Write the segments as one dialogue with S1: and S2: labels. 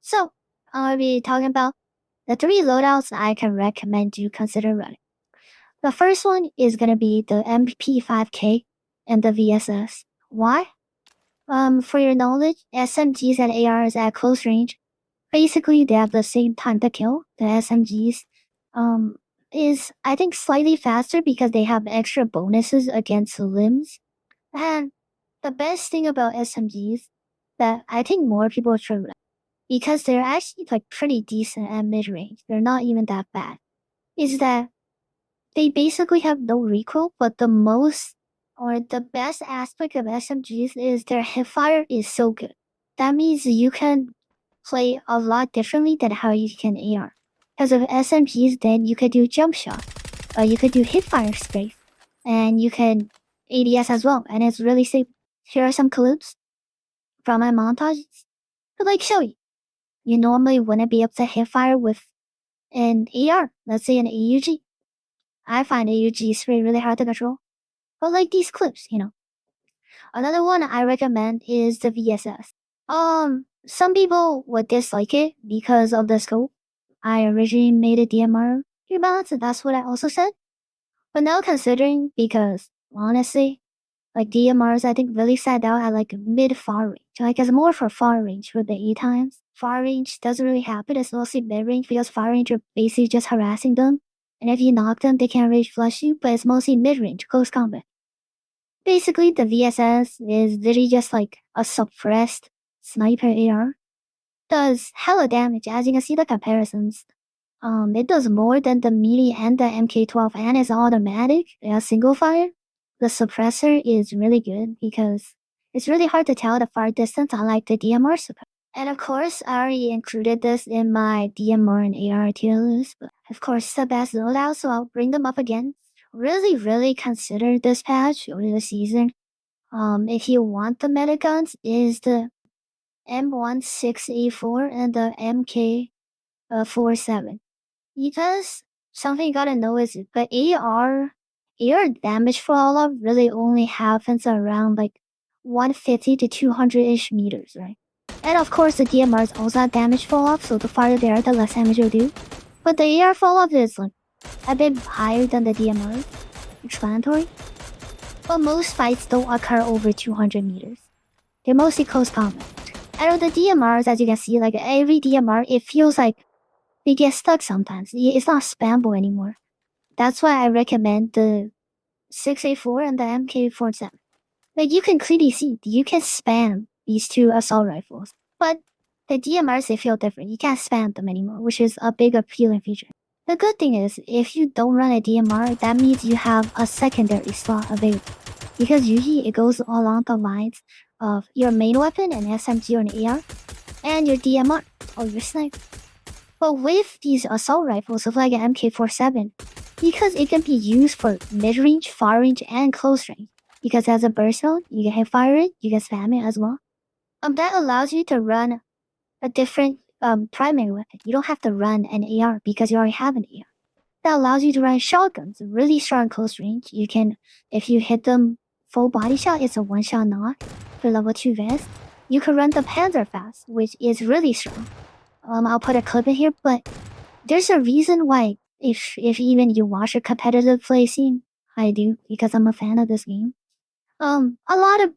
S1: So, I'll be talking about the 3 loadouts I can recommend you consider running. The first one is gonna be the MP5K and the VSS. Why? For your knowledge, SMGs and ARs at close range, basically they have the same time to kill. The SMGs, is I think slightly faster because they have extra bonuses against limbs. And the best thing about SMGs that I think more people should because they're actually like pretty decent at mid-range. They're not even that bad. Is that they basically have no recoil, but the most or the best aspect of SMGs is their hipfire is so good. That means you can play a lot differently than how you can AR. Because of SMGs, then you could do jump shot, you could do hipfire strafe, and you can ADS as well, and it's really safe. Here are some clips from my montages to like show you. You normally wouldn't be able to hit fire with an AR, let's say an AUG. I find AUG spray really hard to control. But like these clips. Another one I recommend is the VSS. Some people would dislike it because of the scope. I originally made a DMR rebalance, and that's what I also said. But now considering, because honestly, like DMRs, I think really sat out at like mid far range. Like it's more for far range with the E times. Far range doesn't really happen. It's mostly mid range because far range are basically just harassing them. And if you knock them, they can't rage flush you, but it's mostly mid range, close combat. Basically, the VSS is literally just like a suppressed sniper AR. Does hella damage, as you can see the comparisons. It does more than the melee and the MK12 and it's automatic, single fire. The suppressor is really good because it's really hard to tell the fire distance unlike the DMR suppressor. And of course, I already included this in my DMR and AR tier list, but of course it's the best loadout, so I'll bring them up again. Really consider this patch over the season. If you want the meta guns, is the M16A4 and the MK47. Because something you gotta know is the AR damage for all of really only happens around like 150 to 200-ish meters, right? And of course the DMRs also have damage fall off, so the farther they are, the less damage you'll do. But the AR fall off is like a bit higher than the DMR. Explanatory. But most fights don't occur over 200 meters. They're mostly close combat. And with the DMRs, as you can see, like every DMR, it feels like they get stuck sometimes. It's not spammable anymore. That's why I recommend the 6A4 and the MK47. Like you can clearly see, you can spam these two assault rifles. But the DMRs, they feel different. You can't spam them anymore, which is a big appealing feature. The good thing is, if you don't run a DMR, that means you have a secondary slot available. Because usually it goes along the lines of your main weapon, an SMG or an AR, and your DMR, or your sniper. But with these assault rifles of like an MK47, because it can be used for mid-range, far range, and close range. Because as a burst mode, you can hit fire it, you can spam it as well. That allows you to run a different primary weapon. You don't have to run an AR because you already have an AR. That allows you to run shotguns, really strong close range. You can, if you hit them full body shot, it's a one-shot knock for level 2 vest. You can run the PANZERR fast, which is really strong. I'll put a clip in here, but there's a reason why if even you watch a competitive play scene, I do because I'm a fan of this game. A lot of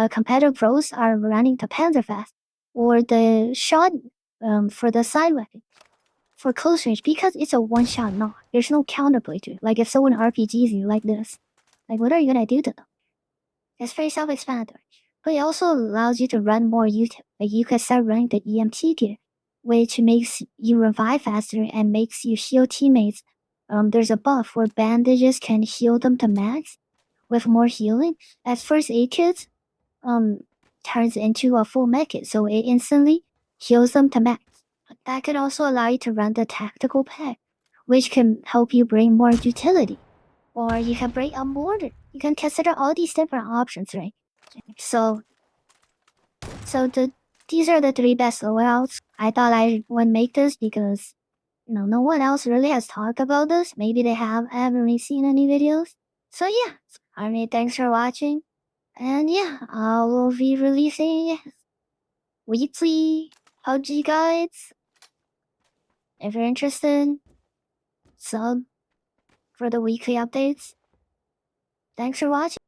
S1: competitive pros are running the PANZERR fast or the shot for the side weapon for close range because it's a one-shot knock. There's no counterplay to it. Like if someone RPGs you like this, like what are you gonna do to them? It's very self-explanatory. But it also allows you to run more util. Like you can start running the EMT gear, which makes you revive faster and makes you heal teammates. There's a buff where bandages can heal them to max with more healing. As first aid kits, turns into a full med kit, so it instantly heals them to max. That could also allow you to run the tactical pack, which can help you bring more utility. Or you can bring a mortar. You can consider all these different options, right? So these are the 3 best loadouts. I thought I would make this because no one else really has talked about this. Maybe they have. I haven't really seen any videos. So yeah, I mean, thanks for watching. And yeah, I will be releasing weekly PUBG guides. If you're interested, sub for the weekly updates. Thanks for watching.